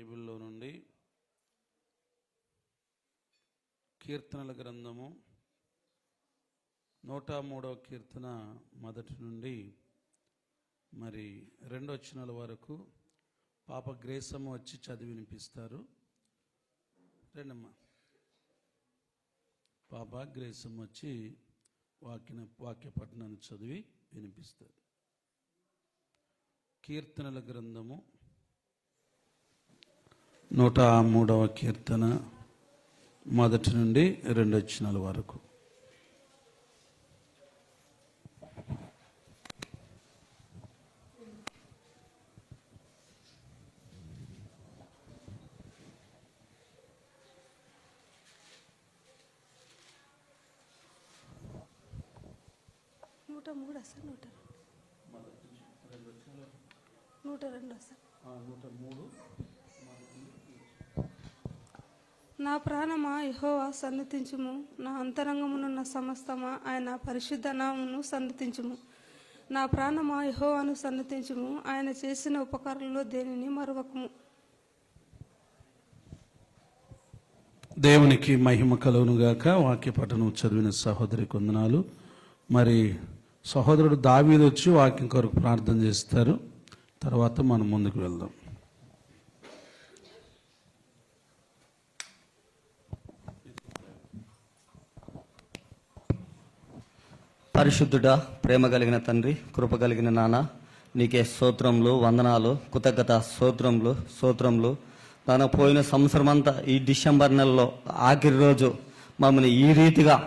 బైబిల్లో నుండి కీర్తనల గ్రంథము 103వ కీర్తన మొదటి నుండి మరి 2 వచనాల వరకు పాప గ్రేసమ్మ వచ్చి చదివి వినిపిస్తారు. రెండమ్మా పాప గ్రేసమ్మ వచ్చి వాక్య పఠనాన్ని చదివి వినిపిస్తారు. కీర్తనల గ్రంథము 103వ కీర్తన మొదటి నుండి 2 వచనాల వరకు. నా ప్రాణమా యెహోవా సన్నతించుము, నా అంతరంగమునున్న సమస్తమా ఆయన పరిశుద్ధ నామమును సన్నతించుము. నా ప్రాణమా యెహోవాను సన్నతించుము, ఆయన చేసిన ఉపకారంలో దేనిని మరువకము. దేవునికి మహిమ కలుగునుగాక. వాక్య పఠనం చదివిన సహోదరికి వందనాలు. మరి సహోదరుడు దావీదు వచ్చి వాక్యం కొరకు ప్రార్థన చేస్తారు. తర్వాత మనం ముందుకు వెళ్దాం. పరిశుద్ధుడా, ప్రేమ కలిగిన తండ్రి, కృప కలిగిన నాన్న, నీకే స్తోత్రములు, వందనాలు, కృతజ్ఞత స్తోత్రములు. నాన్న, పోయిన సంవత్సరం అంతా ఈ డిసెంబర్ నెలలో ఆఖరి రోజు మమ్మల్ని ఈ రీతిగా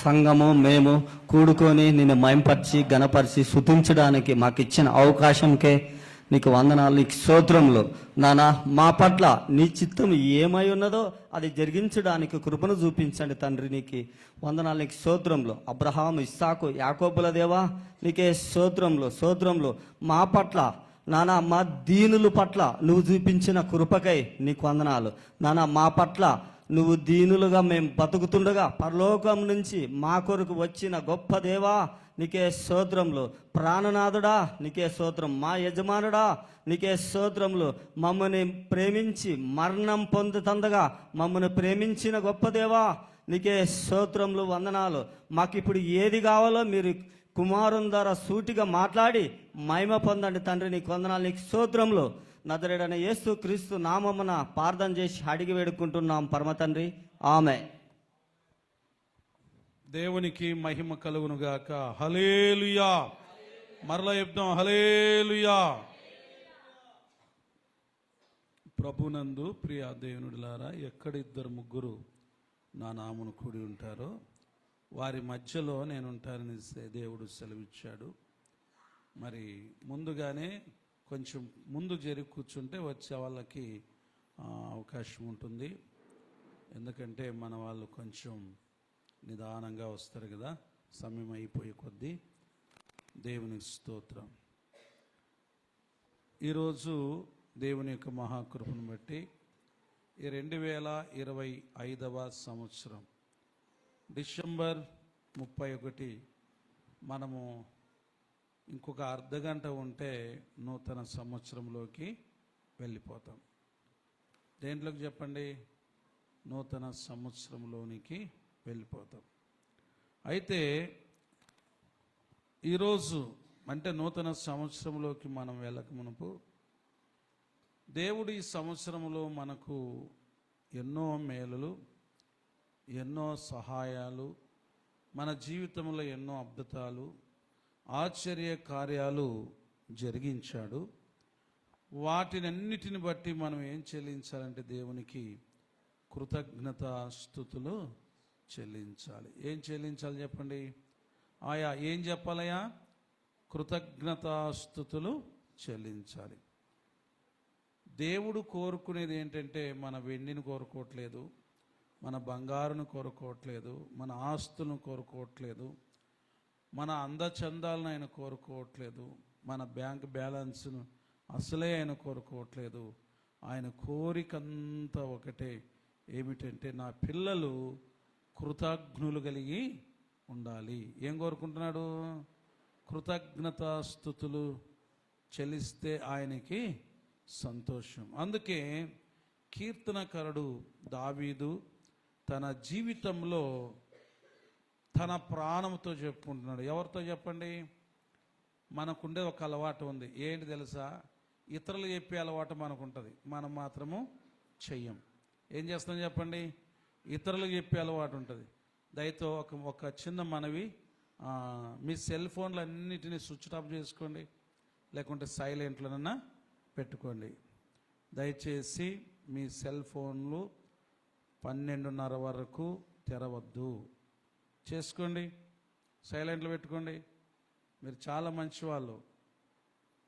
సంఘము మేము కూడుకొని నిన్ను మయంపరిచి గణపరిచి స్తుతించడానికి మాకు ఇచ్చిన అవకాశంకే నీకు వందనాలు, నీకు స్తోత్రములు. నానా, మా పట్ల నీ చిత్తం ఏమై ఉన్నదో అది జరిగించడానికి కృపను చూపించండి తండ్రి. నీకు వందనాలు, నీకు స్తోత్రములు. అబ్రహాము, ఇస్సాకు, యాకోబుల దేవా నీకే స్తోత్రములు. మా పట్ల నానా, మా దీనుల పట్ల నువ్వు చూపించిన కృపకై నీకు వందనాలు. నానా, మా పట్ల నువ్వు దీనులుగా మేము బతుకుతుండగా పరలోకం నుంచి మా కొరకు వచ్చిన గొప్ప దేవా నీకే స్తోత్రములు. ప్రాణనాథుడా నీకే స్తోత్రం. మా యజమానుడా నీకే స్తోత్రములు. మమ్మల్ని ప్రేమించి మరణం పొందుతందగా మమ్మల్ని ప్రేమించిన గొప్ప దేవా నీకే స్తోత్రములు, వందనాలు. మాకు ఇప్పుడు ఏది కావాలో మీరు కుమారుని ద్వారా సూటిగా మాట్లాడి మహిమ పొందండి తండ్రి. నీకు వందనాలు, నీకు స్తోత్రములు. నజరేయుడైన యేసు క్రీస్తు నామమున ప్రార్థన చేసి అడిగి వేడుకుంటున్నాం పరమ తండ్రి, ఆమెన్. దేవునికి మహిమ కలుగునుగాక. హల్లెలూయా. మరలా చెప్తాం, హల్లెలూయా. ప్రభునందు ప్రియ దేవునులారా, ఎక్కడ 2-3 నా నామమున కూడి ఉంటారో వారి మధ్యలో నేను ఉంటానని దేవుడు సెలవిచ్చాడు. మరి ముందుగానే కొంచెం ముందు జరిగి కూర్చుంటే వచ్చే వాళ్ళకి అవకాశం ఉంటుంది. ఎందుకంటే మన వాళ్ళు కొంచెం నిదానంగా వస్తారు కదా, సమయం అయిపోయే కొద్దీ. దేవునికి స్తోత్రం. ఈరోజు దేవుని యొక్క మహాకృపను బట్టి ఈ 2025వ సంవత్సరం డిసెంబర్ 31 మనము ఇంకొక అర్ధగంట ఉంటే నూతన సంవత్సరంలోకి వెళ్ళిపోతాం. దేంట్లోకి చెప్పండి? నూతన సంవత్సరంలోనికి వెళ్ళిపోతాం. అయితే ఈరోజు అంటే నూతన సంవత్సరంలోకి మనం వెళ్ళక మునుపు దేవుడు ఈ సంవత్సరంలో మనకు ఎన్నో మేలులు, ఎన్నో సహాయాలు, మన జీవితంలో ఎన్నో అద్భుతాలు, ఆశ్చర్య కార్యాలు జరిగించాడు. వాటినన్నిటిని బట్టి మనం ఏం చెల్లించాలంటే దేవునికి కృతజ్ఞతాస్తుతులు చెల్లించాలి. ఏం చెల్లించాలి చెప్పండి? ఏం చెప్పాలయా? కృతజ్ఞతాస్తుతులు చెల్లించాలి. దేవుడు కోరుకునేది ఏంటంటే మన వెండిని కోరుకోవట్లేదు, మన బంగారును కోరుకోవట్లేదు, మన ఆస్తులను కోరుకోవట్లేదు, మన అందచందాలను ఆయన కోరుకోవట్లేదు, మన బ్యాంక్ బ్యాలెన్స్ను అసలే ఆయన కోరుకోవట్లేదు. ఆయన కోరికంతా ఒకటే, ఏమిటంటే నా పిల్లలు కృతజ్ఞులు కలిగి ఉండాలి. ఏం కోరుకుంటున్నాడు? కృతజ్ఞతాస్తుతులు చెల్లిస్తే ఆయనకి సంతోషం. అందుకే కీర్తనకారుడు దావీదు తన జీవితంలో తన ప్రాణంతో చెప్పుకుంటున్నాడు. ఎవరితో చెప్పండి? మనకుండే ఒక అలవాటు ఉంది. ఏంటి తెలుసా? ఇతరులు చెప్పే అలవాటు మనకు ఉంటుంది, మనం మాత్రము చెయ్యం. ఏం చేస్తాం చెప్పండి? ఇతరులకు చెప్పే అలవాటు ఉంటుంది. దయతో ఒక చిన్న మనవి, మీ సెల్ ఫోన్లు అన్నిటినీ స్విచ్ ఆఫ్ చేసుకోండి, లేకుంటే సైలెంట్లోనన్నా పెట్టుకోండి. దయచేసి మీ సెల్ ఫోన్లు 12:30 వరకు తెరవద్దు. చేసుకోండి, సైలెంట్లో పెట్టుకోండి. మీరు చాలా మంచివాళ్ళు.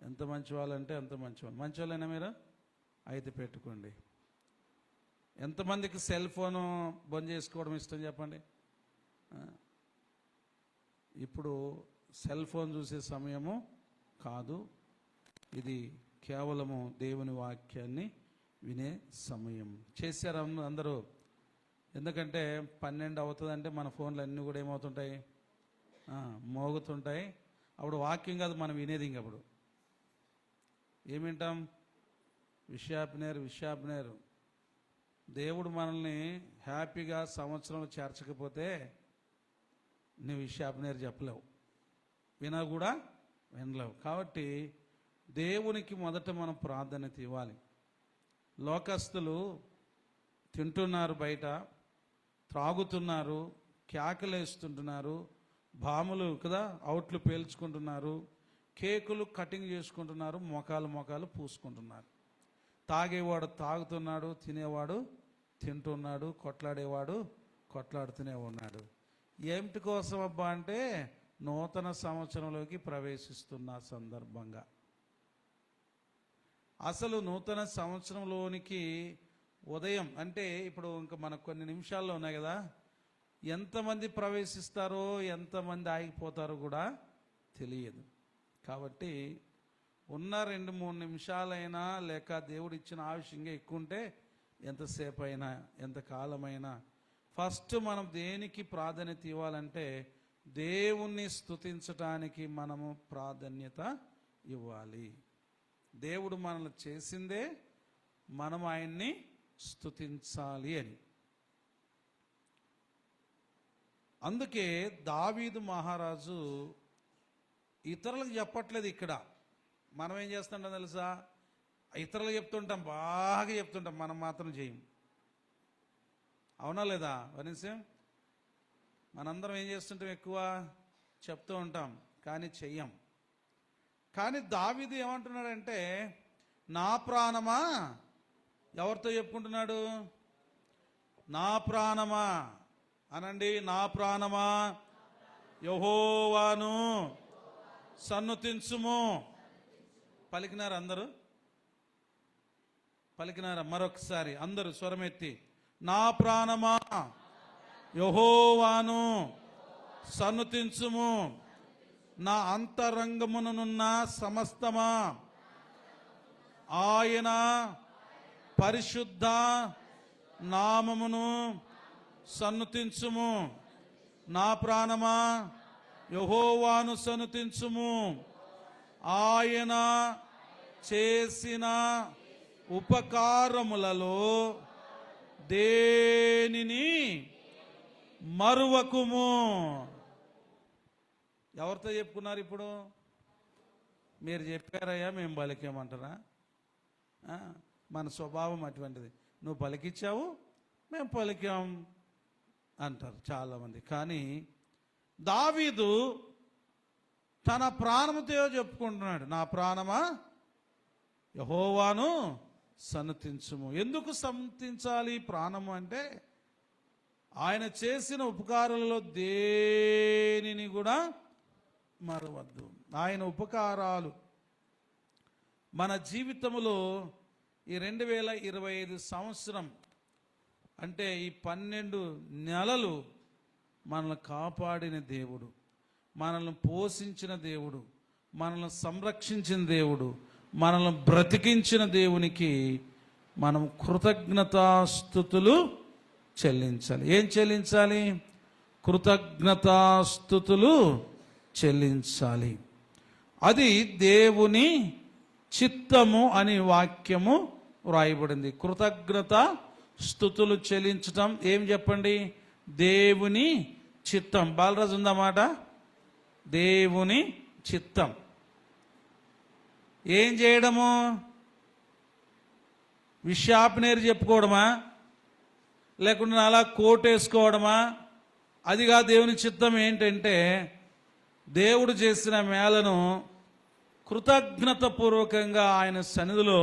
ఎంత మంచివాళ్ళు అంటే అంత మంచివాళ్ళు. మంచివాళ్ళైనా మీరు అయితే పెట్టుకోండి. ఎంతమందికి సెల్ ఫోను బంద్ చేసుకోవడం ఇష్టం చెప్పండి? ఇప్పుడు సెల్ ఫోన్ చూసే సమయము కాదు, ఇది కేవలము దేవుని వాక్యాన్ని వినే సమయం. చేశారు అందరూ? ఎందుకంటే 12 అవుతుందంటే మన ఫోన్లు అన్నీ కూడా ఏమవుతుంటాయి? మోగుతుంటాయి. అప్పుడు వాక్యం కాదు మనం వినేది. ఇంకప్పుడు ఏమి వింటాం? విషయాపినేరు. దేవుడు మనల్ని హ్యాపీగా సంవత్సరంలో చేర్చకపోతే నువ్వు విషయాపినేరు చెప్పలేవు, వినలేవు. కాబట్టి దేవునికి మొదట మనం ప్రాధాన్యత ఇవ్వాలి. లోకస్తులు తింటున్నారు, బయట త్రాగుతున్నారు, కేకలేస్తుంటున్నారు, బాములు కదా అవుట్లు పేల్చుకుంటున్నారు, కేకులు కటింగ్ చేసుకుంటున్నారు, మొఖాలు పూసుకుంటున్నారు. తాగేవాడు తాగుతున్నాడు, తినేవాడు తింటున్నాడు, కొట్లాడేవాడు కొట్లాడుతూనే ఉన్నాడు. ఏమిటి కోసం అబ్బా అంటే నూతన సంవత్సరంలోకి ప్రవేశిస్తున్న సందర్భంగా. అసలు నూతన సంవత్సరంలోనికి ఉదయం అంటే ఇప్పుడు ఇంకా మనకు కొన్ని నిమిషాల్లో ఉన్నాయి కదా, ఎంతమంది ప్రవేశిస్తారో ఎంతమంది ఆగిపోతారో కూడా తెలియదు. కాబట్టి ఉన్న 2-3 నిమిషాలైనా లేక దేవుడు ఇచ్చిన ఆయుష్యంగా ఎక్కువ ఉంటే ఎంతసేపు అయినా ఎంతకాలమైనా ఫస్ట్ మనం దేనికి ప్రాధాన్యత ఇవ్వాలంటే దేవుణ్ణి స్తుతించటానికి మనము ప్రాధాన్యత ఇవ్వాలి. దేవుడు మనల్ని చేసిందే మనం ఆయన్ని స్తుతించాలి అని. అందుకే దావీదు మహారాజు ఇతరులకు చెప్పట్లేదు. ఇక్కడ మనం ఏం చేస్తుంటాం తెలుసా? ఇతరులకు చెప్తుంటాం, బాగా చెప్తుంటాం, మనం మాత్రం చేయం. అవునా లేదా? వనిసం మనందరం ఏం చేస్తుంటాం? ఎక్కువ చెప్తూ ఉంటాం కానీ చెయ్యం. కానీ దావీదు ఏమంటున్నాడంటే, నా ప్రాణమా, ఎవరితో చెప్పుకుంటున్నాడు? నా ప్రాణమా అనండి. నా ప్రాణమా యెహోవాను సన్నుతించుము. పలికినారు అందరూ? పలికినారా? మరొకసారి అందరూ స్వరమెత్తి, నా ప్రాణమా యెహోవాను సన్నుతించుము, నా అంతరంగమునున్న సమస్తమా ఆయన పరిశుద్ధ నామమును సన్నుతించుము. నా ప్రాణమా యెహోవాను సన్నుతించుము, ఆయన చేసిన ఉపకారములలో దేనిని మరువకుము. ఎవరితో చెప్పుకున్నారు ఇప్పుడు? మీరు చెప్పారయ్యా, మేము పలికామంటారా? మన స్వభావం అటువంటిది. నువ్వు పలికిచ్చావు, మేము పలికాం అంటారు చాలామంది. కానీ దావీదు తన ప్రాణముతో చెప్పుకుంటున్నాడు, నా ప్రాణమా యెహోవాను సన్నుతించుము. ఎందుకు సన్నుతించాలి ప్రాణము అంటే, ఆయన చేసిన ఉపకారాలలో దేనిని కూడా మరవద్దు. ఆయన ఉపకారాలు మన జీవితంలో ఈ 2025 సంవత్సరం అంటే ఈ 12 నెలలు మనల్ని కాపాడిన దేవుడు, మనల్ని పోషించిన దేవుడు, మనల్ని సంరక్షించిన దేవుడు, మనల్ని బ్రతికించిన దేవునికి మనం కృతజ్ఞతాస్తుతులు చెల్లించాలి. ఏం చెల్లించాలి? కృతజ్ఞతాస్తుతులు చెల్లించాలి. అది దేవుని చిత్తము అని వాక్యము వ్రాయబడింది. కృతజ్ఞత స్తుతులు చెల్లించటం ఏం చెప్పండి? దేవుని చిత్తం. బాలరాజు ఉందన్నమాట. దేవుని చిత్తం. ఏం చేయడము? విషాపనేరు చెప్పుకోవడమా, లేకుంటే అలా కోటేసుకోవడమా? అదిగా దేవుని చిత్తం. ఏంటంటే దేవుడు చేసిన మేలను కృతజ్ఞత పూర్వకంగా ఆయన సన్నిధిలో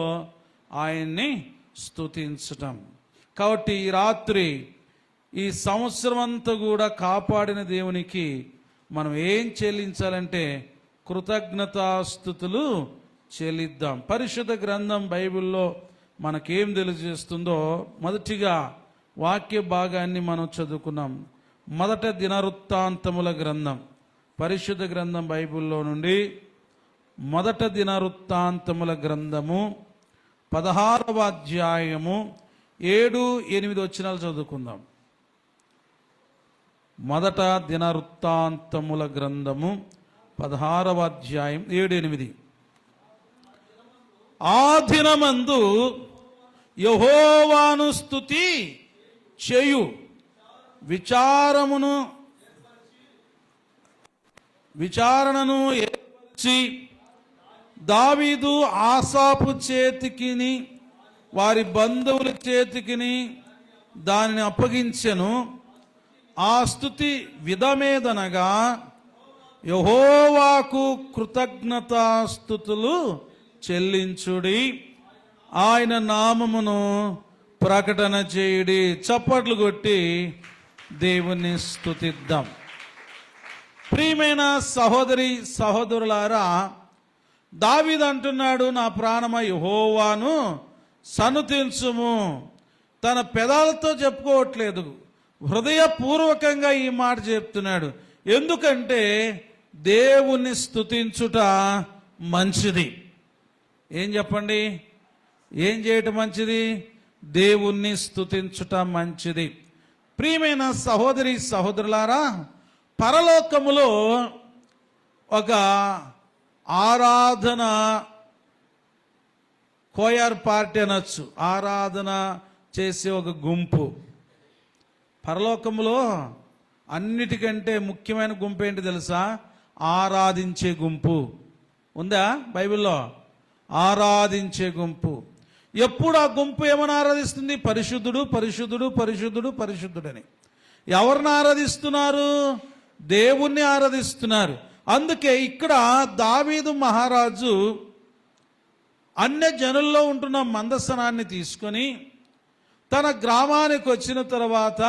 ఆయన్ని స్తుతించటం. కాబట్టి ఈ రాత్రి ఈ సంవత్సరం అంతా కూడా కాపాడిన దేవునికి మనం ఏం చెల్లించాలంటే కృతజ్ఞతాస్తుతులు చెల్లిద్దాం. పరిశుద్ధ గ్రంథం బైబిల్లో మనకేం తెలియజేస్తుందో మొదటిగా వాక్య భాగాన్ని మనం చదువుకున్నాం. మొదట దినవృత్తాంతముల గ్రంథం, పరిశుద్ధ గ్రంథం బైబిల్లో నుండి మొదట దినవృత్తాంతముల గ్రంథము 16వ అధ్యాయము 7-8 వచనాలు చదువుకుందాం. మొదట దినవృత్తాంతముల గ్రంథము 16వ అధ్యాయం 7-8. ఆ దినమందు యెహోవాను స్తుతి చేయు విచారణను ఏర్పరిచి దావీదు ఆసాపు చేతికిని వారి బంధువుల చేతికిని దానిని అప్పగించెను. ఆ స్తుతి విధమేదనగా యెహోవాకు కృతజ్ఞతాస్తుతులు చెల్లించుడి, ఆయన నామమును ప్రకటన చేయుడి. చప్పట్లు కొట్టి దేవుణ్ణి స్తుతిద్దాం. ప్రియమైన సహోదరి సహోదరులారా, దావీదు అంటున్నాడు, నా ప్రాణమ యెహోవాను సన్నుతించుము. తన పెదాలతో చెప్పుకోవట్లేదు, హృదయపూర్వకంగా ఈ మాట చెప్తున్నాడు. ఎందుకంటే దేవుణ్ణి స్తుతించుట మంచిది. ఏం చెప్పండి? ఏం చేయటం మంచిది? దేవుణ్ణి స్తుతించుట మంచిది. ప్రియమైన సహోదరి సహోదరులారా, పరలోకములో ఒక ఆరాధన కోయర్ పార్టీ అనొచ్చు, ఆరాధన చేసే ఒక గుంపు. పరలోకములో అన్నిటికంటే ముఖ్యమైన గుంపు ఏంటి తెలుసా? ఆరాధించే గుంపు. ఉందా బైబిల్లో? ఆరాధించే గుంపు. ఎప్పుడు ఆ గుంపు ఏమని ఆరాధిస్తుంది? పరిశుద్ధుడు పరిశుద్ధుడు పరిశుద్ధుడు పరిశుద్ధుడని. ఎవరిని ఆరాధిస్తున్నారు? దేవుణ్ణి ఆరాధిస్తున్నారు. అందుకే ఇక్కడ దావీదు మహారాజు అన్య జనుల్లో ఉంటున్న మందసనాన్ని తీసుకొని తన గ్రామానికి వచ్చిన తర్వాత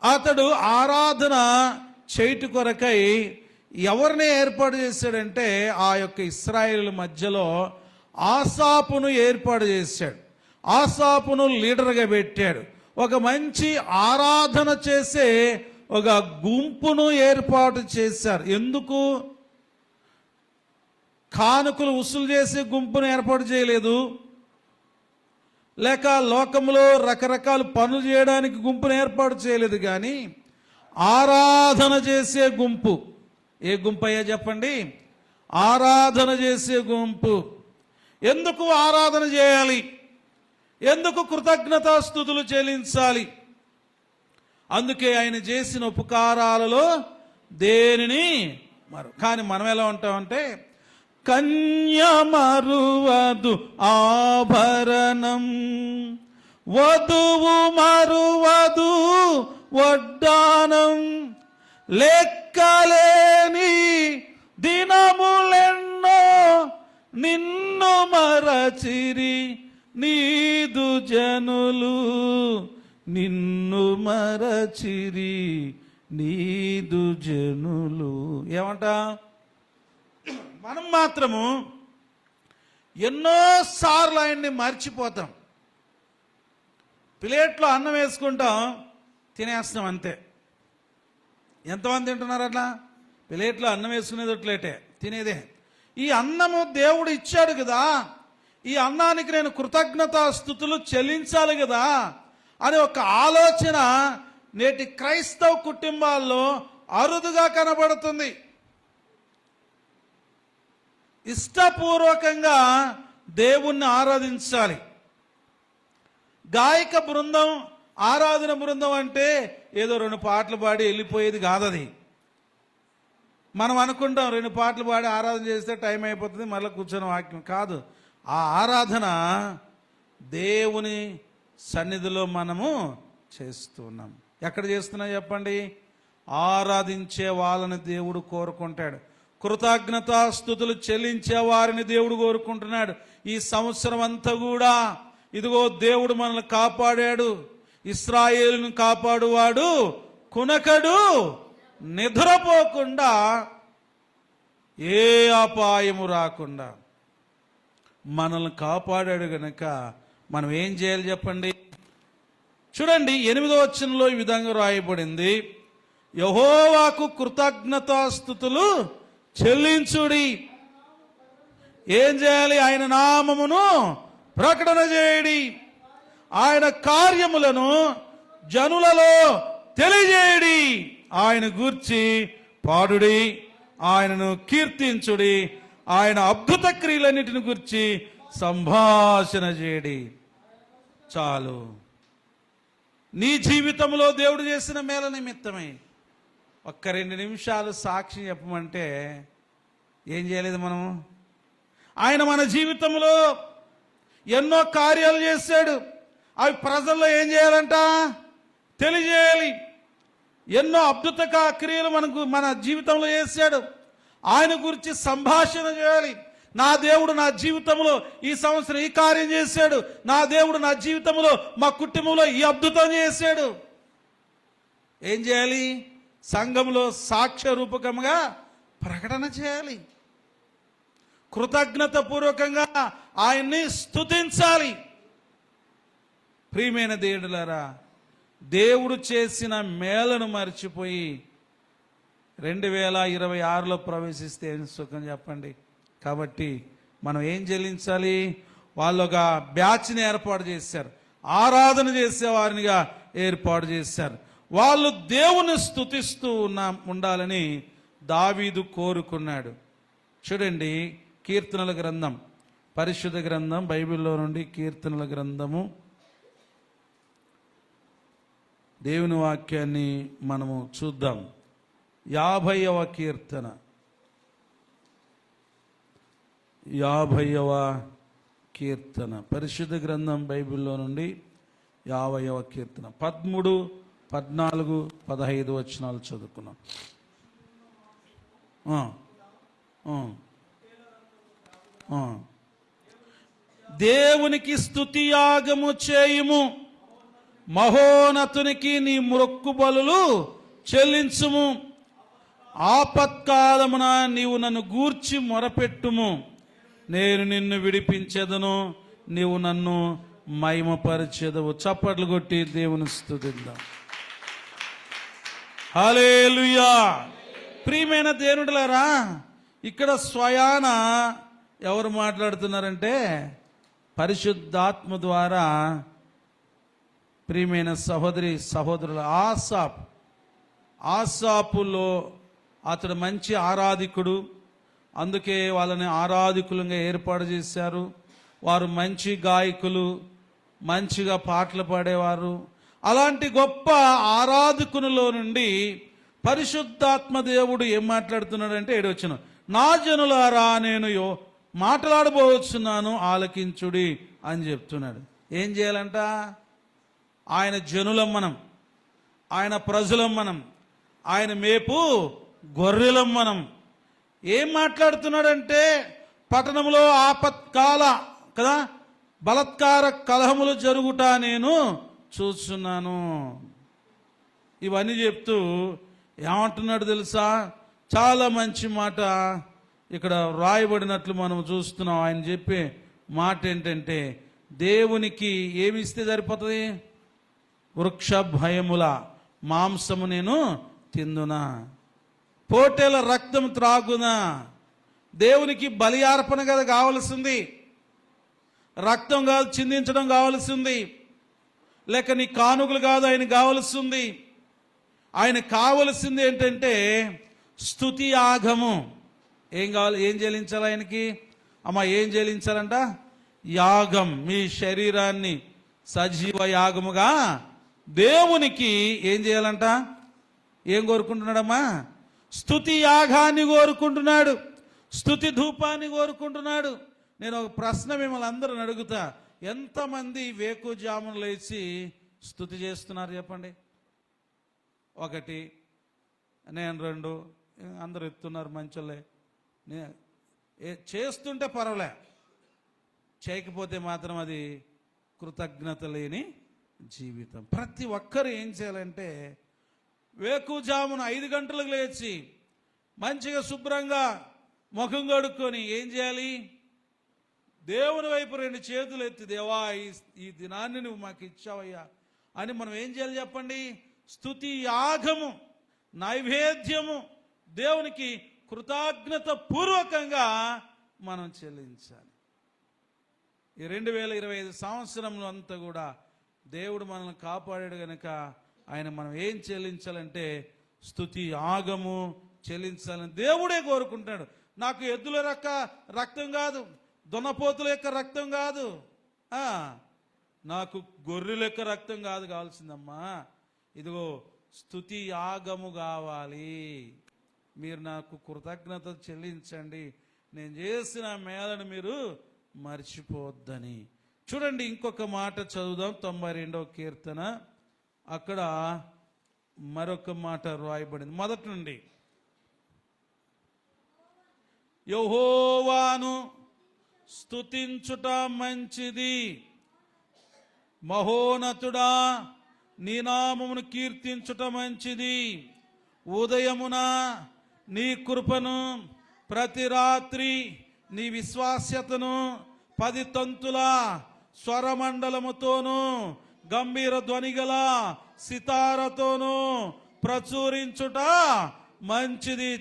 అతడు ఆరాధన చేయుట కొరకై ఎవరిని ఏర్పాటు చేశాడంటే ఆ యొక్క ఇశ్రాయేలు మధ్యలో ఆసాపును ఏర్పాటు చేశాడు. ఆసాపును లీడర్గా పెట్టాడు. ఒక మంచి ఆరాధన చేసే ఒక గుంపును ఏర్పాటు చేశారు. ఎందుకు? కానుకలు వసూలు చేసే గుంపును ఏర్పాటు చేయలేదు, లేక లోకంలో రకరకాల పనులు చేయడానికి గుంపును ఏర్పాటు చేయలేదు, కానీ ఆరాధన చేసే గుంపు. ఏ గుంపు అయ్యా చెప్పండి? ఆరాధన చేసే గుంపు. ఎందుకు ఆరాధన చేయాలి? ఎందుకు కృతజ్ఞతాస్తుతులు చెల్లించాలి? అందుకే ఆయన చేసిన ఉపకారాలలో దేనిని కానీ మనం ఎలా ఉంటామంటే, కన్య మరువదు ఆభరణం, వధువు మరువదు వడ్డానం, లెక్కలేని దినములెన్నో నిన్ను మరచిరి నీదు జనులు, నిన్ను మరచిరి నీదు జనులు. ఏమంట? మనం మాత్రము ఎన్నోసార్లు ఆయన్ని మర్చిపోతాం. ప్లేట్లో అన్నం వేసుకుంటాం, తినేస్తాం అంతే. ఎంతమంది తింటున్నారు అట్లా? ప్లేట్లో అన్నం వేసుకునేది ప్లేటే, తినేదే. ఈ అన్నము దేవుడు ఇచ్చాడు కదా, ఈ అన్నానికి నేను కృతజ్ఞతాస్తుతులు చెల్లించాలి కదా అనే ఒక ఆలోచన నేటి క్రైస్తవ కుటుంబాల్లో అరుదుగా కనబడుతుంది. ఇష్టపూర్వకంగా దేవుణ్ణి ఆరాధించాలి. గాయక బృందం, ఆరాధన బృందం అంటే ఏదో 2 పాటలు పాడి వెళ్ళిపోయేది కాదు. అది మనం అనుకుంటాం 2 పాటలు పాడి ఆరాధన చేస్తే టైం అయిపోతుంది, మళ్ళీ కూర్చొని వాక్యం కాదు. ఆ ఆరాధన దేవుని సన్నిధిలో మనము చేస్తున్నాం. ఎక్కడ చేస్తున్నాం చెప్పండి? ఆరాధించే వాళ్ళని దేవుడు కోరుకుంటాడు. కృతజ్ఞతాస్తుతులు చెల్లించే వారిని దేవుడు కోరుకుంటున్నాడు. ఈ సంవత్సరం అంతా కూడా ఇదిగో దేవుడు మనల్ని కాపాడాడు. ఇశ్రాయేలును కాపాడువాడు కునకడు, నిద్రపోకుండా, ఏ అపాయము రాకుండా మనల్ని కాపాడాడు గనక మనం ఏం చేయాలి చెప్పండి? చూడండి 8వ వచనంలో ఈ విధంగా రాయబడింది, యెహోవాకు కృతజ్ఞతాస్తుతులు చెల్లించుడి. ఏం చేయాలి? ఆయన నామమును ప్రకటన చేయడి, ఆయన కార్యములను జనులలో తెలియజేయడి, ఆయన గూర్చి పాడుడి, ఆయనను కీర్తించుడి, ఆయన అద్భుత క్రియలన్నిటిని గురించి సంభాషణ చేయడి. చాలు. నీ జీవితంలో దేవుడు చేసిన మేల నిమిత్తమై 1-2 నిమిషాలు సాక్షి చెప్పమంటే ఏం చేయలేదు మనము? ఆయన మన జీవితంలో ఎన్నో కార్యాలు చేశాడు. అవి ప్రజల్లో ఏం చేయాలంట? తెలియజేయాలి. ఎన్నో అద్భుత క్రియలు మన జీవితంలో చేశాడు. ఆయన గురించి సంభాషణ చేయాలి. నా దేవుడు నా జీవితంలో ఈ సంవత్సరం ఈ కార్యం చేశాడు, నా దేవుడు నా జీవితంలో మా కుటుంబంలో ఈ అద్భుతం చేశాడు. ఏం చేయాలి? సంఘంలో సాక్ష్య రూపకంగా ప్రకటన చేయాలి. కృతజ్ఞత పూర్వకంగా ఆయన్ని స్తుతించాలి. ప్రియమైన దేవులారా, దేవుడు చేసిన మేలను మర్చిపోయి 2026లో ప్రవేశిస్తే ఏం సుఖం చెప్పండి? కాబట్టి మనం ఏం చెల్లించాలి? వాళ్ళు ఒక బ్యాచ్ని ఏర్పాటు చేశారు, ఆరాధన చేసే వారినిగా ఏర్పాటు చేశారు. వాళ్ళు దేవుని స్తుతిస్తూ ఉండాలని దావీదు కోరుకున్నాడు. చూడండి, కీర్తనల గ్రంథం, పరిశుద్ధ గ్రంథం, బైబిల్లో నుండి కీర్తనల గ్రంథము, దేవుని వాక్యాన్ని మనము చూద్దాం. 50వ కీర్తన, 50వ కీర్తన, పరిశుద్ధ గ్రంథం బైబిల్లో నుండి 50వ కీర్తన 13, 14, 15 వచనాలు చదువుకున్నాం. దేవునికి స్తుతియాగము చేయుము, మహోన్నతునికి నీ మొక్కుబలులు చెల్లించుము. ఆపత్కాలమున నీవు నన్ను గూర్చి మొరపెట్టుము, నేను నిన్ను విడిపించెదను, నీవు నన్ను మహిమపరిచెదవు. చప్పట్లు కొట్టి దేవుని స్తుతిద్దాం. హల్లెలూయా. ప్రియమైన దేవుడులారా, ఇక్కడ స్వయాన ఎవరు మాట్లాడుతున్నారంటే పరిశుద్ధాత్మ ద్వారా ప్రియమైన సహోదరుల ఆసాపులో అతడు మంచి ఆరాధికుడు, అందుకే వాళ్ళని ఆరాధికులుగా ఏర్పాటు చేశారు. వారు మంచి గాయకులు, మంచిగా పాటలు పాడేవారు. అలాంటి గొప్ప ఆరాధకునిలో నుండి పరిశుద్ధాత్మ దేవుడు ఏం మాట్లాడుతున్నాడంటే 7వ వచనం, నా జనులారా నేను మాట్లాడబోతున్నాను ఆలకించుడి అని చెప్తున్నాడు. ఏం చేయాలంట? ఆయన జనులం మనం, ఆయన ప్రజలం మనం, ఆయన మేపు గొర్రెలం మనం. ఏం మాట్లాడుతున్నాడంటే పట్టణంలో ఆపత్కాల కదా బలత్కార కలహములు జరుగుట నేను చూస్తున్నాను. ఇవన్నీ చెప్తూ ఏమంటున్నాడు తెలుసా? చాలా మంచి మాట ఇక్కడ రాయబడినట్లు మనం చూస్తున్నాం. ఆయన చెప్పే మాట ఏంటంటే, దేవునికి ఏమి ఇస్తే సరిపోతుంది? వృక్ష భయముల మాంసము నేను తిందునా, పోటేల రక్తం త్రాగునా. దేవునికి బలి అర్పణ కదా కావలసింది, రక్తం కాదు చిందించడం కావలసింది, లేక నీ కానుకలు కాదు ఆయన కావలసింది. ఆయన కావలసింది ఏంటంటే స్తుతి యాగము. ఏం కావాలి? ఏం చెల్లించాలి ఆయనకి? అమ్మ ఏం చెల్లించాలంట? యాగం. మీ శరీరాన్ని సజీవ యాగముగా దేవునికి ఏం చేయాలంట? ఏం కోరుకుంటున్నాడమ్మా? స్తుతి యాగాన్ని కోరుకుంటున్నాడు, స్తుతి ధూపాన్ని కోరుకుంటున్నాడు. నేను ఒక ప్రశ్న మిమ్మల్ని అందరూ అడుగుతా, ఎంతమంది వేకుజామున లేచి స్తుతి చేస్తున్నారు చెప్పండి? ఒకటి, నేను రెండు, అందరు ఎత్తున్నారు మంచోళ్ళే. చేస్తుంటే పర్వాలే, చేయకపోతే మాత్రం అది కృతజ్ఞత లేని జీవితం. ప్రతి ఒక్కరు ఏం చేయాలంటే వేకుజామున 5 గంటలకు లేచి మంచిగా శుభ్రంగా ముఖం కడుక్కొని ఏం చేయాలి? దేవుని వైపు 2 చేతులు ఎత్తి, దేవా ఈ దినాన్ని నువ్వు మాకు ఇచ్చావయ్యా అని మనం ఏం చేయాలి చెప్పండి? స్తుతి యాగము, నైవేద్యము దేవునికి కృతజ్ఞత పూర్వకంగా మనం చెల్లించాలి. ఈ 2025 సంవత్సరంలో అంతా కూడా దేవుడు మనల్ని కాపాడాడు గనక ఆయన మనం ఏం చెల్లించాలంటే స్తుతి యాగము చెల్లించాలని దేవుడే కోరుకుంటాడు. నాకు ఎద్దుల రక్తం కాదు, దున్నపోతుల యొక్క రక్తం కాదు, నాకు గొర్రెల యొక్క రక్తం కాదు కావాల్సిందమ్మా, ఇదిగో స్తుతి యాగము కావాలి. మీరు నాకు కృతజ్ఞత చెల్లించండి, నేను చేసిన మేలను మీరు మర్చిపోవద్దని. చూడండి, ఇంకొక మాట చదువుదాం. 92వ కీర్తన, అక్కడ మరొక మాట రాయబడింది మొదటి నుండి. యెహోవాను స్తుతించుట మంచిది, మహోన్నతుడా నీ నామమును కీర్తించుట మంచిది. ఉదయమున నీ కృపను, ప్రతి రాత్రి నీ విశ్వాస్యతను 10 తంతుల స్వరమండలముతోనూ గంభీర ధ్వనిగల సితారతోనూ ప్రచురించుట మంచిది.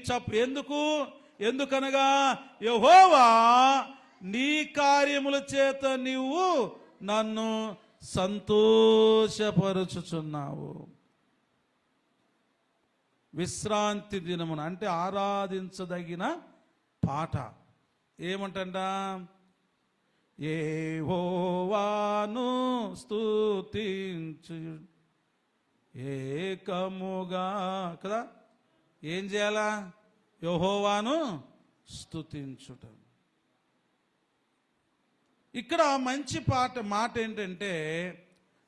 ఎందుకనగా యెహోవా నీ కార్యముల చేత నీవు నన్ను సంతోషపరుచుచున్నావు. విశ్రాంతి దినమున అంటే ఆరాధించదగిన పాట ఏమంటంట? యెహోవాను స్తుతించు ఏకముగా కదా. ఏం చేయాలా? యెహోవాను స్తుతించుట. ఇక్కడ మంచి మాట ఏంటంటే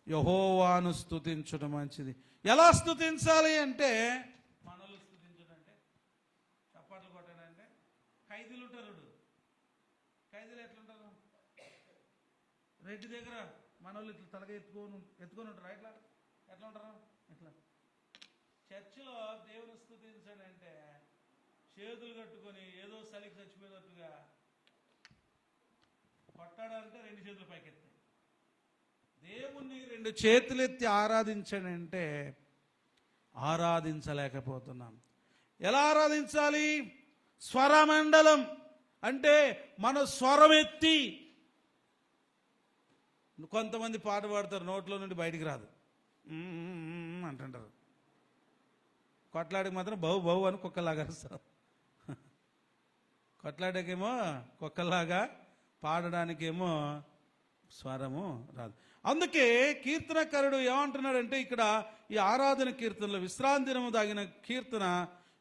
యెహోవాను స్తుతించడం మంచిది. ఎలా స్తుతించాలి అంటే, మనల్ని స్తుతించడం అంటే చప్పట్లు కొట్టడం అంటే, ఖైదీలు ఉంటారు, ఖైదీలు ఎట్లుంటారు? రెడ్డి దగ్గర మనోళ్ళు ఇట్లా తలగా ఎత్తుకొని ఉంటారు, ఎట్లా ఉంటారు? ఇట్లా. చర్చిలో దేవుని స్తుతించడం అంటే చేతులు కట్టుకొని ఏదో చలికి చచ్చిపోయినట్టుగా కొట్టాడంటే 2 చేతులు పైకెత్తాయి. దేవుణ్ణి 2 చేతులు ఎత్తి ఆరాధించాడంటే ఆరాధించలేకపోతున్నాం. ఎలా ఆరాధించాలి? స్వరమండలం అంటే మన స్వరం ఎత్తి. కొంతమంది పాట పాడతారు, నోట్లో నుండి బయటికి రాదు, అంటుంటారు. కొట్లాడికి మాత్రం బహు బహు అని కుక్కలాగా అరుస్తారు. కొట్లాడకేమో కుక్కలాగా, పాడడానికేమో స్వరము రాదు. అందుకే కీర్తనకారుడు ఏమంటున్నాడంటే ఇక్కడ ఈ ఆరాధన కీర్తనలో విశ్రాంతి దినము దాగిన కీర్తన,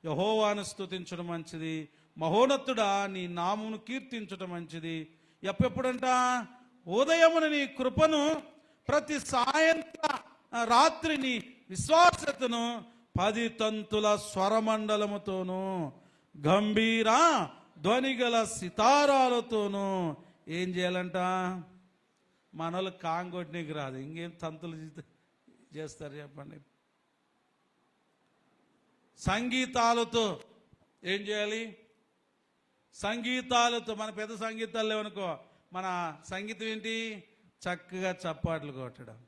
యెహోవాను స్తుతించడం మంచిది, మహోన్నతుడా నీ నామమును కీర్తించడం మంచిది. ఎప్పుడంట? ఉదయమున నీ కృపను, ప్రతి రాత్రి నీ విశ్వాసతను 10 తంతుల స్వరమండలముతోనూ గంభీర ధ్వనిగల సితారాలతోనూ ఏం చేయాలంట? మనోళ్ళు కాంగొట్టినీకి రాదు, ఇంకేం తంతులు చేస్తారు చెప్పండి? సంగీతాలతో ఏం చేయాలి? సంగీతాలతో. మన పెద్ద సంగీతాలు లేవనుకో, మన సంగీతం ఏంటి? చక్కగా చప్పాట్లు కొట్టడం.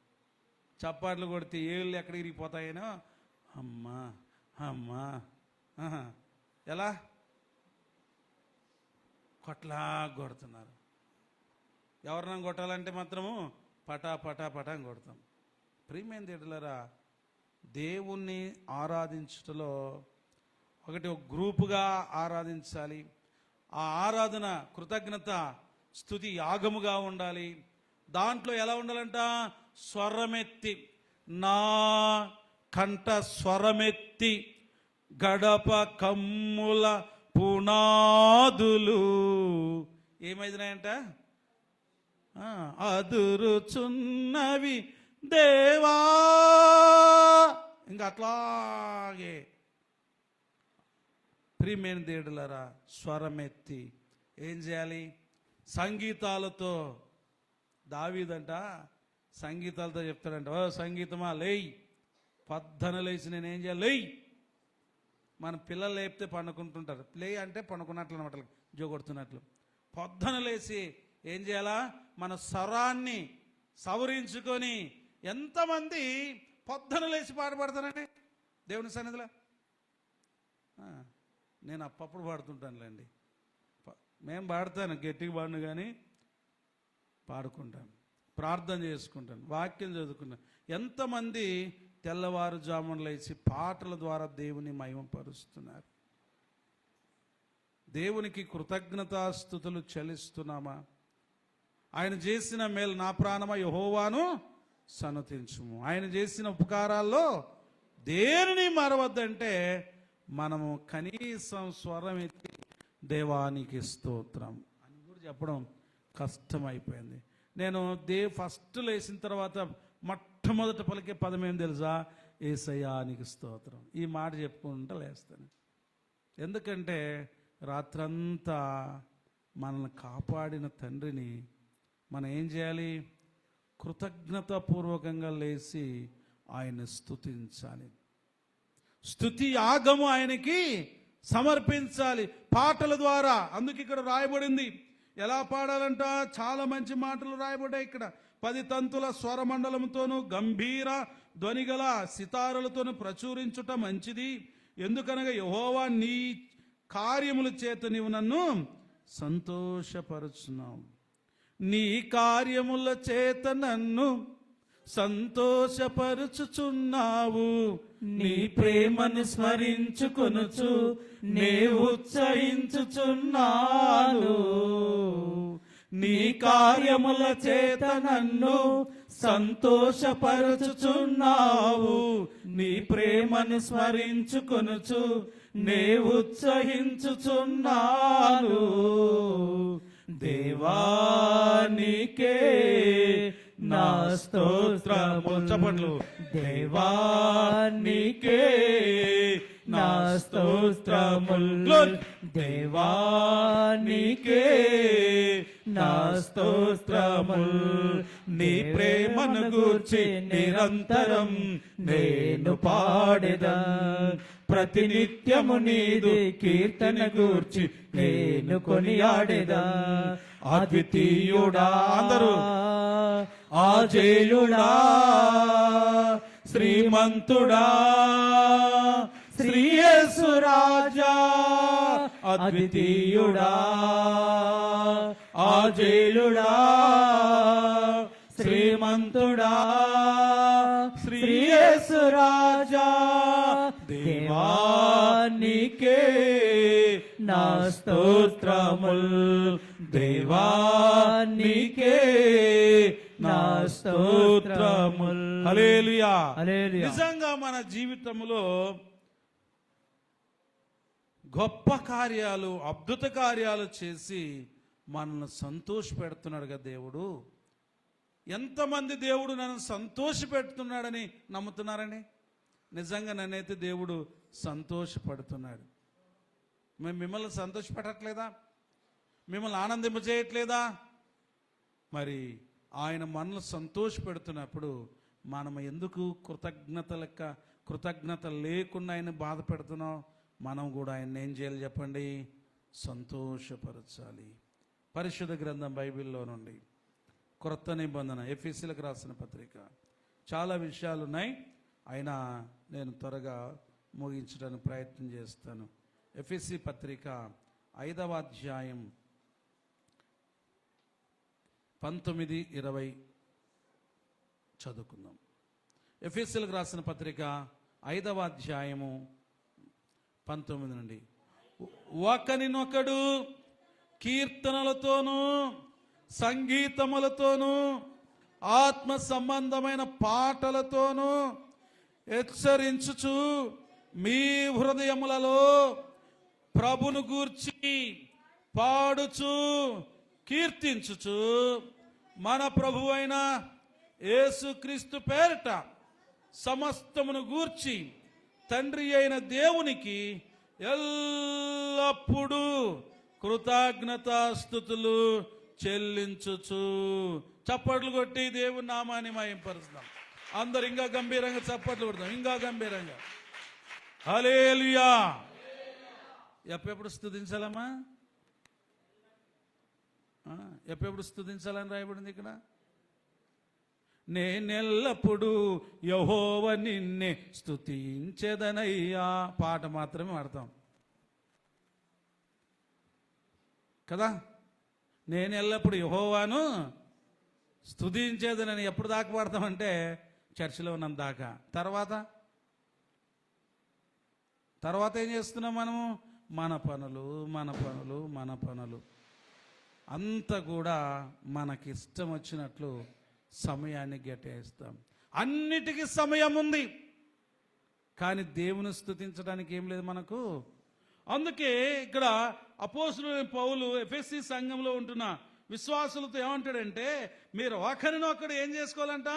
చప్పాట్లు కొడితే ఏళ్ళు ఎక్కడ ఇరిగిపోతాయనో, అమ్మా అమ్మా. ఎలా? కొట్లా కొడుతున్నారు. ఎవరినైనా కొట్టాలంటే మాత్రము పటా పటా పటా అని కొడతాం. ప్రియమైన దేవులారా, దేవుణ్ణి ఆరాధించటంలో ఒక గ్రూపుగా ఆరాధించాలి. ఆ ఆరాధన కృతజ్ఞత స్తుతి యాగముగా ఉండాలి. దాంట్లో ఎలా ఉండాలంట? స్వరమెత్తి, నా కంఠ స్వరమెత్తి గడప కమ్ముల పునాదులు ఏమైనాయంట? అదురుచున్నవి దేవా. ఇంకా అట్లాగే ప్రియమైన దేవుడులారా, స్వరమెత్తి ఏం చేయాలి? సంగీతాలతో. దావీదంట సంగీతాలతో చెప్తాడంట, ఓ సంగీతమా లేయ్, పొద్దున లేచి నేనేం చేయాలి? లేయ్. మన పిల్లలు లేపితే పండుకుంటుంటారు, లే అంటే పండుకున్నట్లు అనమాట, జోగొడుతున్నట్లు. పొద్దున లేచి ఏం చేయాలా? మన స్వరాన్ని సవరించుకొని. ఎంతమంది పొద్దున లేచి పాట పాడతానండి దేవుని సన్నిధిలో? నేను అప్పప్పుడు పాడుతుంటానులేండి. మేము పాడతాను, గట్టిగా పాడను, కానీ పాడుకుంటాను, ప్రార్థన చేసుకుంటాను, వాక్యం చదువుకుంటాను. ఎంతమంది తెల్లవారుజామున లేచి పాటల ద్వారా దేవుని మహిమపరుస్తున్నారు? దేవునికి కృతజ్ఞతాస్తుతులు చెల్లిస్తున్నామా? ఆయన చేసిన మేలు, నా ప్రాణమా యెహోవాను సన్నతించుము. ఆయన చేసిన ఉపకారాల్లో దేనిని మరవద్దంటే మనము కనీసం స్వరం ఎత్తి దేవానికి స్తోత్రం అని కూడా చెప్పడం కష్టమైపోయింది. నేను ఫస్ట్ లేచిన తర్వాత మొట్టమొదట పలికే పదం ఏం తెలుసా? యేసయ్యానికి స్తోత్రం. ఈ మాట చెప్పుకుంటూ లేస్తాను. ఎందుకంటే రాత్రంతా మనల్ని కాపాడిన తండ్రిని మనం ఏం చేయాలి? కృతజ్ఞతాపూర్వకంగా లేచి ఆయన స్తుతించాలి. స్తుతి యాగము ఆయనకి సమర్పించాలి పాటల ద్వారా. అందుకు ఇక్కడ రాయబడింది ఎలా పాడాలంట? చాలా మంచి మాటలు రాయబడ్డాయి ఇక్కడ. 10 తంతుల స్వరమండలంతోనూ గంభీర ధ్వనిగల సితారులతోనూ ప్రచురించుట మంచిది. ఎందుకనగా యెహోవా నీ కార్యముల చేత నీవు నన్ను సంతోషపరుచున్నావు. నీ కార్యముల చేత నన్ను సంతోషపరుచుచున్నావు. నీ ప్రేమను స్మరించుకొనుచు నే ఉత్సహించుచున్నాను. నీ కార్యముల చేత నన్ను సంతోషపరుచుచున్నావు. నీ ప్రేమను స్మరించుకొనుచు నే ఉత్సహించుచున్నాను. దేవానికే నా స్తోత్రములు. చప్పట్లు. దేవానికే నా స్తోత్రములు. దేవానికే నా స్తోత్రములు. నీ ప్రేమను గూర్చి నిరంతరం నేను పాడెదన్. ప్రతినిత్యము నీదు కీర్తన గూర్చి నేను కొనియాడెదన్. అద్వితీయుడా, అందరూ ఆజేయుడా, శ్రీమంతుడా, శ్రీయేసు రాజా, అద్వితీయుడా, ఆజేయుడా, శ్రీమంతుడా, శ్రీయేసు రాజా, దేవానికే నా స్తోత్రముల్. దేవానికే నా స్తోత్రముల్. హల్లెలూయా. నిజంగా మన జీవితంలో గొప్ప కార్యాలు, అద్భుత కార్యాలు చేసి మనల్ని సంతోష పెడుతున్నాడు కదా దేవుడు. ఎంతమంది దేవుడు నన్ను సంతోష పెడుతున్నాడని నమ్ముతున్నారని? నిజంగా నన్నైతే దేవుడు సంతోషపడుతున్నాడు. మేము మిమ్మల్ని సంతోషపెట్టట్లేదా? మిమ్మల్ని ఆనందింపజేయట్లేదా? మరి ఆయన మనల్ని సంతోష పెడుతున్నప్పుడు మనం ఎందుకు కృతజ్ఞత లేకుండా ఆయన బాధ పెడుతున్నాం? మనం కూడా ఆయన ఏం చేయాలి చెప్పండి? సంతోషపరచాలి. పరిశుద్ధ గ్రంథం బైబిల్లో నుండి క్రొత్త నిబంధన ఎఫెసీయులకు రాసిన పత్రిక చాలా విషయాలు ఉన్నాయి. అయినా నేను త్వరగా ముగించడానికి ప్రయత్నం చేస్తాను. ఎఫెసీ పత్రిక 5వ అధ్యాయం 19-20 చదువుకుందాం. ఎఫెసీయులకు రాసిన పత్రిక 5వ అధ్యాయము 19 నుండి. ఒకనినొకడు కీర్తనలతోనూ సంగీతములతోనూ ఆత్మ సంబంధమైన పాటలతోనూ హెచ్చరించుచు మీ హృదయములలో ప్రభును గూర్చి పాడుచు కీర్తించుచు మన ప్రభువైన యేసుక్రీస్తు పేరిట సమస్తమును గూర్చి తండ్రి అయిన దేవునికి ఎల్లప్పుడూ కృతజ్ఞతాస్తుతులు చెల్లించుచు. చప్పట్లు కొట్టి దేవుని నామాన్ని మహింపరుస్తాం. అందరు ఇంకా గంభీరంగా చప్పట్లు కొడతాం, ఇంకా గంభీరంగా. హల్లెలూయా. ఎప్పుడు స్తుతించాలమ్మా? ఎప్పుడు స్తుతించాలని రాయబడింది ఇక్కడ. నేనెల్లప్పుడు యెహోవా నిన్నే స్తుతించెదనయ్యా. పాట మాత్రమే పాడతాం కదా. నేను ఎల్లప్పుడు యెహోవాను స్తుతించేదనని ఎప్పుడు దాకా పాడతామంటే చర్చిలో ఉన్నంత దాకా. తర్వాత ఏం చేస్తున్నాం మనము? మన పనులు అంతా కూడా మనకిష్టం వచ్చినట్లు సమయాన్ని కేటాయిస్తాం. అన్నిటికీ సమయం ఉంది, కానీ దేవుని స్తుతించడానికి ఏం లేదు మనకు. అందుకే ఇక్కడ అపోస్తలుడైన పౌలు ఎఫెసీ సంఘంలో ఉంటున్న విశ్వాసులతో ఏమంటాడంటే, మీరు ఒకరినొకడు ఏం చేసుకోవాలంట?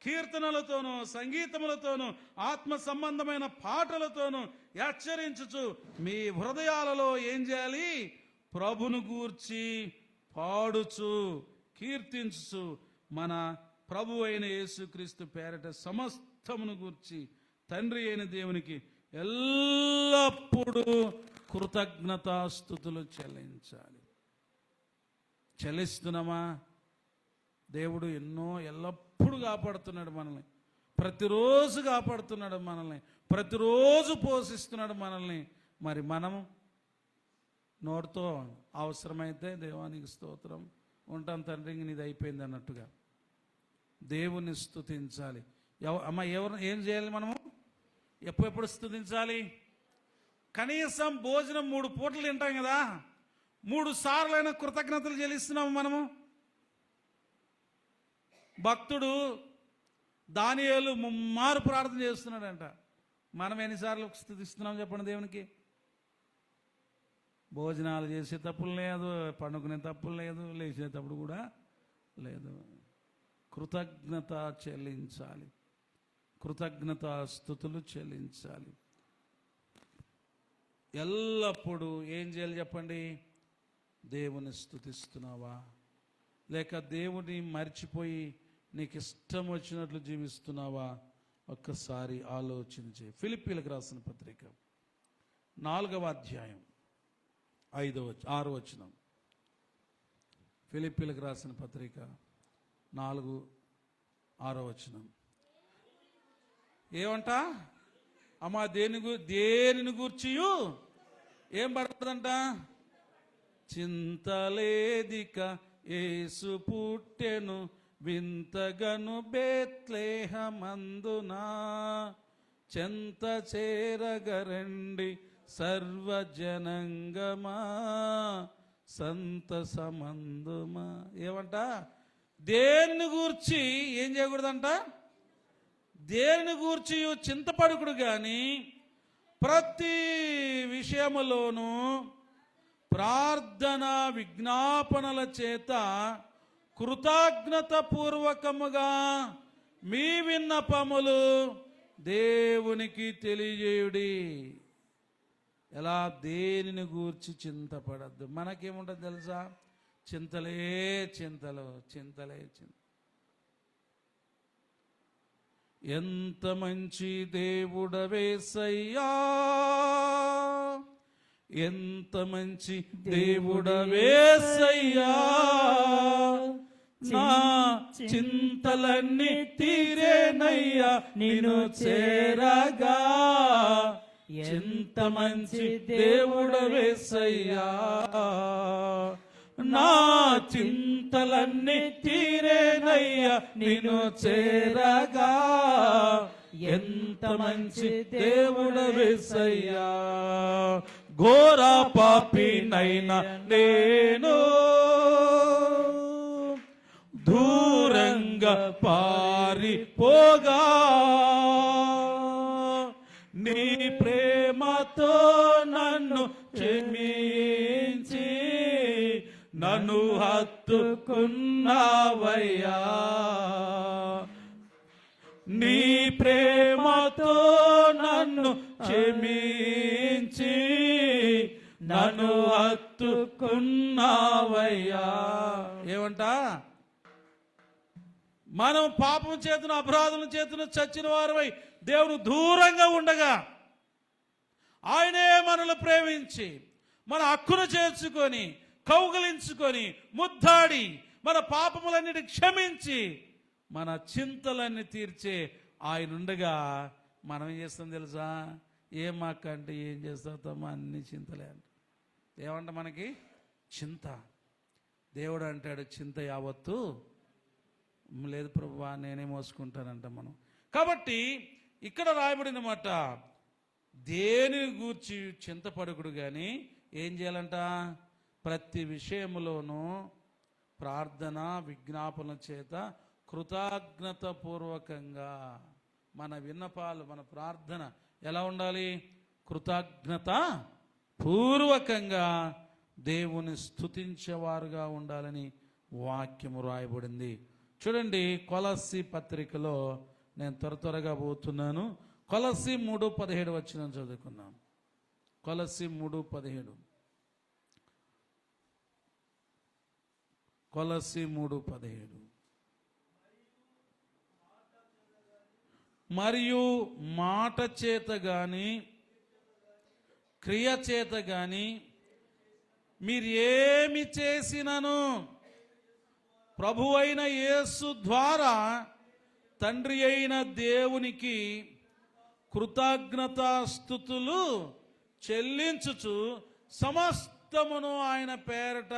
కీర్తనలతోనూ సంగీతములతోనూ ఆత్మ సంబంధమైన పాటలతోనూ హెచ్చరించుచు మీ హృదయాలలో ఏం చేయాలి? ప్రభును గూర్చి పాడుచు కీర్తించుచు మన ప్రభు అయిన యేసుక్రీస్తు పేరట సమస్తమును గూర్చి తండ్రి అయిన దేవునికి ఎల్లప్పుడూ కృతజ్ఞతాస్తుతులు చెల్లించాలి. చెల్లిస్తున్నామా? దేవుడు ఎల్లప్పుడూ కాపాడుతున్నాడు మనల్ని, ప్రతిరోజు కాపాడుతున్నాడు మనల్ని, ప్రతిరోజు పోషిస్తున్నాడు మనల్ని. మరి మనము నోటితో అవసరమైతే దేవానికి స్తోత్రం ఉంటాం తండ్రి, నీది అయిపోయింది అన్నట్టుగా దేవుని స్తుతించాలి. ఎవరు ఏం చేయాలి? మనము ఎప్పుడు స్తుతించాలి? కనీసం భోజనం 3 పూటలు తింటాం కదా, 3 సార్లైనా కృతజ్ఞతలు చెల్లిస్తున్నాము మనము. భక్తుడు దానియేలు ముమ్మారు ప్రార్థన చేస్తున్నాడంట. మనం ఎన్నిసార్లు స్తుతిస్తున్నాం చెప్పండి దేవునికి? భోజనాలు చేసే తప్పులు లేదు, పండుకునే తప్పులు లేదు, లేచేటప్పుడు కూడా లేదు. కృతజ్ఞత చెల్లించాలి, కృతజ్ఞతాస్తుతులు చెల్లించాలి. ఎల్లప్పుడూ ఏం చేయాలి చెప్పండి? దేవుని స్తుతిస్తున్నావా, లేక దేవుని మర్చిపోయి నీకు ఇష్టం వచ్చినట్లు జీవిస్తున్నావా? ఒక్కసారి ఆలోచించి. ఫిలిప్పీలకు రాసిన పత్రిక 4వ అధ్యాయం 6వ వచనం. ఫిలిప్పీలకు రాసిన పత్రిక 4:6 వచనం. ఏమంట అమ్మా? దేనిని గూర్చియు ఏం పడదంట? చింతలేదిక యేసు పుట్టెను వింతగను బెత్లెహేమందునా, చెంత చేరగరండి సర్వజనంగమా సంతసమందుమా. ఏమంట? దేన్ని గూర్చి ఏం చేయకూడదంట? దేని గూర్చి చింతపడకుడు గాని ప్రతి విషయములోనూ ప్రార్థన విజ్ఞాపనల చేత కృతజ్ఞత పూర్వకముగా మీ విన్నపములు దేవునికి తెలియజేయుడి. ఎలా? దేనిని గూర్చి చింతపడద్దు. మనకేముంటుంది తెలుసా? చింతలే చింతలు. ఎంత మంచి దేవుడవేసయ్యా, ఎంత మంచి దేవుడవేసయ్యా, నా చింతలన్నీ తీరేనయ్యా నిన్ను చేరగా. ఎంత మంచి దేవుడవేసయ్యా, నా చింతలన్నీ తీరేనయ్యా నిన్ను చేరగా. ఎంత మంచి దేవుడవేసయ్యా. ఘోర పాపినైనా నేను దూరంగా పారిపోగా నీ ప్రేమతో నన్ను క్షమించి నన్ను హత్తుకున్నావయ్యా. నీ ప్రేమతో నన్ను క్షమించి నన్ను హత్తుకున్నావయ్యా. ఏమంట? మనం పాపం చేతును అపరాధం చేతును చచ్చిన వారమై దేవుడు దూరంగా ఉండగా ఆయనే మనల్ని ప్రేమించి మన హక్కును చేర్చుకొని కౌగిలించుకొని ముద్దాడి మన పాపములన్నిటి క్షమించి మన చింతలన్నీ తీర్చే ఆయన ఉండగా మనం ఏం చేస్తాం తెలుసా? ఏం మాకంటే ఏం చేస్తామో అన్ని చింతలే అంట. ఏమంట మనకి చింత. దేవుడు అంటాడు చింత యావత్తు లేదు ప్రభువా నేనే మోసుకుంటానంట మనం. కాబట్టి ఇక్కడ రాయబడిన మాట దేని గూర్చి చింతపడకుడు కానీ ఏం చేయాలంట? ప్రతి విషయములోనూ ప్రార్థన విజ్ఞాపన చేత కృతజ్ఞత పూర్వకంగా మన విన్నపాలు మన ప్రార్థన ఎలా ఉండాలి? కృతజ్ఞత పూర్వకంగా దేవుని స్తుతించేవారుగా ఉండాలని వాక్యము రాయబడింది. చూడండి కొలస్సీ పత్రికలో నేను త్వరగా పోతున్నాను. కొలస్సీ 3:17 వచ్చిన చదువుకున్నాం. కొలస్సీ 3:17. కొలస్సీ 3:17. మరియు మాట చేత గాని క్రియ చేత గాని మీరు ఏమి చేసినను ప్రభు అయిన యేసు ద్వారా తండ్రి అయిన దేవునికి కృతజ్ఞతాస్తుతులు చెల్లించుచు సమస్తమును ఆయన పేరట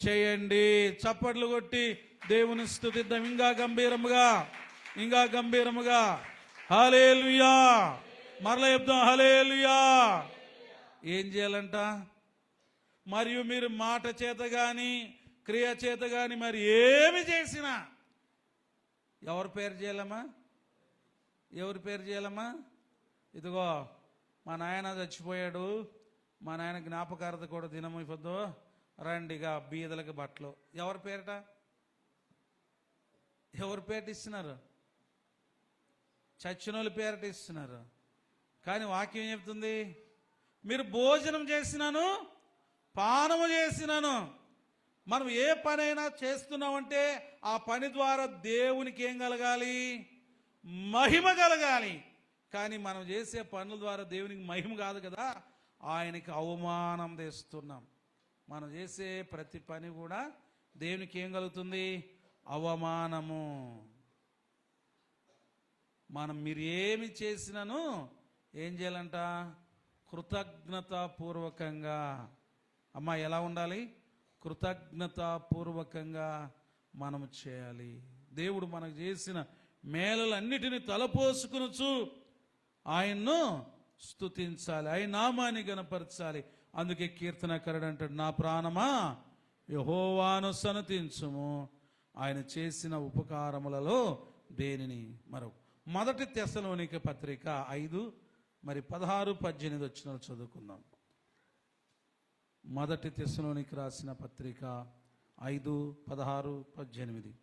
చేయండి. చప్పట్లు కొట్టి దేవుని స్తుతిద్దాం ఇంకా గంభీరముగా. హల్లెలూయా. మరలా చెప్తాం హల్లెలూయా. ఏం చేయాలంట? మరియు మీరు మాట చేత గాని క్రియ చేత గాని మరి ఏమి చేసినా ఎవరి పేరు చేయాలమ్మా? ఎవరి పేరు చేయాలమ్మా? ఇదిగో మా నాయన చచ్చిపోయాడు, మా నాయన జ్ఞాపకార్థ కూడా దినము ఇవ్వద్దు రండిగా బీదలకు బట్టలు. ఎవరి పేరట? ఎవరి పేరట ఇస్తున్నారు? చచ్చిన వాళ్ళ పేరట ఇస్తున్నారు. కానీ వాక్యం ఏం చెప్తుంది? మీరు భోజనం చేసినాను పానము చేసినాను. మనం ఏ పనైనా చేస్తున్నామంటే ఆ పని ద్వారా దేవునికి ఏం కలగాలి? మహిమ కలగాలి. కానీ మనం చేసే పనుల ద్వారా దేవునికి మహిమ కాదు కదా, ఆయనకి అవమానం తెస్తున్నాం. మనం చేసే ప్రతి పని కూడా దేవునికి ఏం కలుగుతుంది? అవమానము. మనం మీరు ఏమి చేసినాను ఏం చేయాలంట? కృతజ్ఞతాపూర్వకంగా. అమ్మా ఎలా ఉండాలి? కృతజ్ఞతాపూర్వకంగా మనం చేయాలి. దేవుడు మనకు చేసిన మేలలన్నిటిని తలపోసుకునొచ్చు ఆయన్ను స్తుతించాలి, ఆయన నామాన్ని గణపరచాలి. అందుకే కీర్తనకారుడు అంటాడు, నా ప్రాణమా యెహోవాను సన్నతించుము, ఆయన చేసిన ఉపకారములలో దేనిని. మొదటి తెస్సలోనిక పత్రిక 5:16-18 వచ్చిన చదువుకుందాం. మొదటి తెస్సలోనికి రాసిన పత్రిక 5:16-18.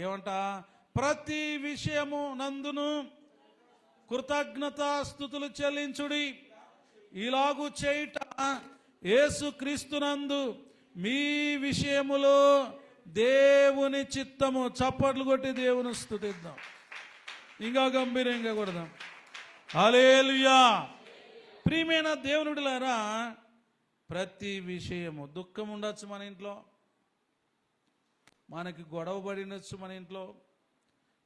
ఏమంట? ప్రతి విషయము నందును కృతజ్ఞతాస్తుతులు చెల్లించుడి, ఇలాగు చేయుట యేసు క్రీస్తునందు మీ విషయములో దేవుని చిత్తము. చప్పట్లు కొట్టి దేవుని స్తుతిద్దాం, ఇంకా గంభీరంగా కొడదాం. హల్లెలూయా. ప్రియమైన దేవునుడిలారా, ప్రతి విషయము దుఃఖం ఉండొచ్చు మన ఇంట్లో, మనకి గొడవ పడినొచ్చు మన ఇంట్లో,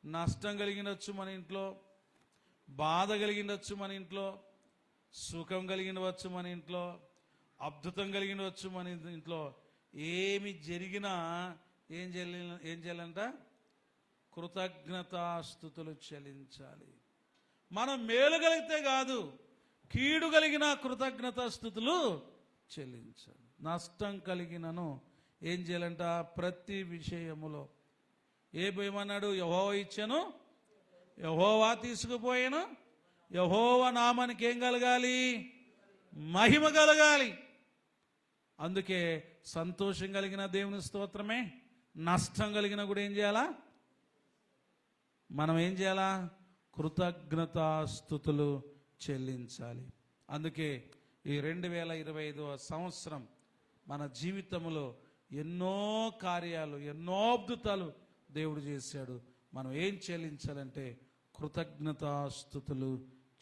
నష్టం కలిగినొచ్చు మన ఇంట్లో, బాధ కలిగినవచ్చు మన ఇంట్లో, సుఖం కలిగినవచ్చు మన ఇంట్లో, అద్భుతం కలిగినవచ్చు మన ఇంట్లో. ఏమి జరిగినా ఏం చేయాలంట? కృతజ్ఞతాస్తుతులు చెల్లించాలి. మనం మేలు కలిగితే కాదు, కీడు కలిగిన కృతజ్ఞతాస్తుతులు చెల్లించాలి. నష్టం కలిగినను ఏం చేయాలంట? ప్రతి విషయములో ఏ పోయమన్నాడు? యెహోవా ఇచ్చాను, యెహోవా తీసుకుపోయాను, యెహోవా నామానికి ఏం కలగాలి? మహిమ కలగాలి. అందుకే సంతోషం కలిగిన దేవుని స్తోత్రమే, నష్టం కలిగిన కూడా ఏం చేయాలా? మనం ఏం చేయాలా? కృతజ్ఞతాస్తుతులు చెల్లించాలి. అందుకే ఈ 2025వ సంవత్సరం మన జీవితంలో ఎన్నో కార్యాలు, ఎన్నో అద్భుతాలు దేవుడు చేశాడు. మనం ఏం చెల్లించాలంటే కృతజ్ఞతాస్తుతులు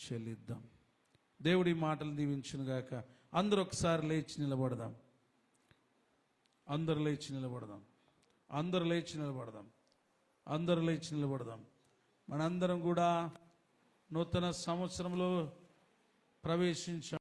చెల్లిద్దాం. దేవుడి మాటలు దీవించునుగాక. అందరూ ఒకసారి లేచి నిలబడదాం. అందరూ లేచి నిలబడదాం. అందరూ లేచి నిలబడదాం. అందరూ లేచి నిలబడదాం. మనందరం కూడా నూతన సంవత్సరంలో ప్రవేశించాం.